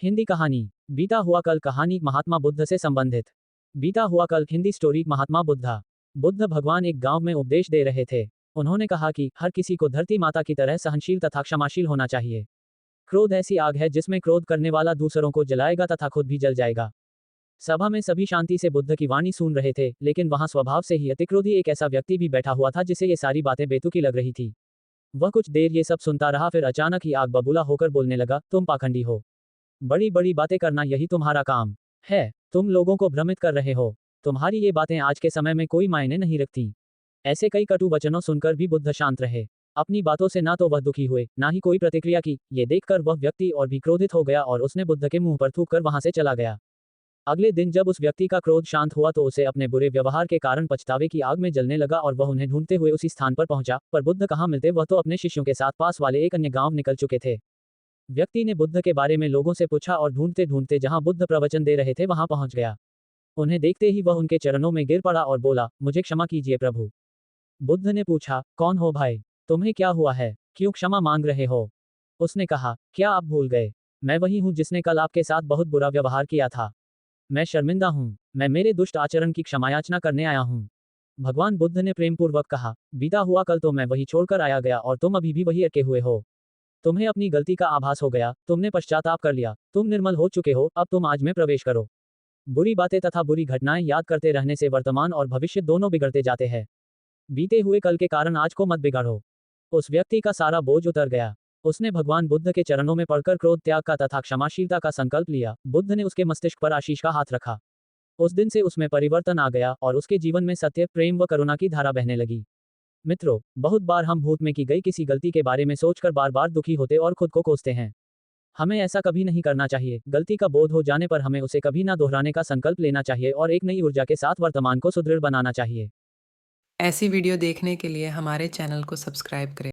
हिंदी कहानी बीता हुआ कल। कहानी महात्मा बुद्ध से संबंधित। बीता हुआ कल हिंदी स्टोरी। महात्मा बुद्धा। बुद्ध भगवान एक गांव में उपदेश दे रहे थे। उन्होंने कहा कि हर किसी को धरती माता की तरह सहनशील तथा क्षमाशील होना चाहिए। क्रोध ऐसी आग है जिसमें क्रोध करने वाला दूसरों को जलाएगा तथा खुद भी जल जाएगा। सभा में सभी शांति से बुद्ध की वाणी सुन रहे थे, लेकिन वहां स्वभाव से ही अतिक्रोधी एक ऐसा व्यक्ति भी बैठा हुआ था जिसे ये सारी बातें बेतुकी लग रही थी। वह कुछ देर ये सब सुनता रहा, फिर अचानक ही आग बबूला होकर बोलने लगा, तुम पाखंडी हो। बड़ी बड़ी बातें करना यही तुम्हारा काम है। तुम लोगों को भ्रमित कर रहे हो। तुम्हारी ये बातें आज के समय में कोई मायने नहीं रखती। ऐसे कई कटु वचनों सुनकर भी बुद्ध शांत रहे। अपनी बातों से ना तो वह दुखी हुए, ना ही कोई प्रतिक्रिया की। ये देखकर वह व्यक्ति और भी क्रोधित हो गया और उसने बुद्ध के मुंह पर थूक कर वहां से चला गया। अगले दिन जब उस व्यक्ति का क्रोध शांत हुआ तो उसे अपने बुरे व्यवहार के कारण पछतावे की आग में जलने लगा और वह उन्हें ढूंढते हुए उसी स्थान पर पहुंचा, पर बुद्ध कहाँ मिलते। वह तो अपने शिष्यों के साथ पास वाले एक अन्य गांव निकल चुके थे। व्यक्ति ने बुद्ध के बारे में लोगों से पूछा और ढूंढते ढूंढते जहां बुद्ध प्रवचन दे रहे थे वहां पहुंच गया। उन्हें देखते ही वह उनके चरणों में गिर पड़ा और बोला, मुझे क्षमा कीजिए प्रभु। बुद्ध ने पूछा, कौन हो भाई? तुम्हें क्या हुआ है? क्यों क्षमा मांग रहे हो? उसने कहा, क्या आप भूल गए? मैं वही हूं जिसने कल आपके साथ बहुत बुरा व्यवहार किया था। मैं शर्मिंदा हूं। मैं मेरे दुष्ट आचरण की क्षमायाचना करने आया हूं। भगवान बुद्ध ने प्रेमपूर्वक कहा, बीता हुआ कल तो मैं वही छोड़कर आया गया और तुम अभी भी वही अटके हुए हो। तुम्हें अपनी गलती का आभास हो गया, तुमने पश्चाताप कर लिया, तुम निर्मल हो चुके हो, अब तुम आज में प्रवेश करो। बुरी बातें तथा बुरी घटनाएं याद करते रहने से वर्तमान और भविष्य दोनों बिगड़ते जाते हैं। बीते हुए कल के कारण आज को मत बिगाड़ो। उस व्यक्ति का सारा बोझ उतर गया। उसने भगवान बुद्ध के चरणों में पड़कर क्रोध त्याग का तथा क्षमाशीलता का संकल्प लिया। बुद्ध ने उसके मस्तिष्क पर आशीष का हाथ रखा। उस दिन से उसमें परिवर्तन आ गया और उसके जीवन में सत्य, प्रेम व करुणा की धारा बहने लगी। मित्रों, बहुत बार हम भूत में की गई किसी गलती के बारे में सोचकर बार बार दुखी होते और खुद को कोसते हैं। हमें ऐसा कभी नहीं करना चाहिए। गलती का बोध हो जाने पर हमें उसे कभी ना दोहराने का संकल्प लेना चाहिए और एक नई ऊर्जा के साथ वर्तमान को सुदृढ़ बनाना चाहिए। ऐसी वीडियो देखने के लिए हमारे चैनल को सब्सक्राइब करें।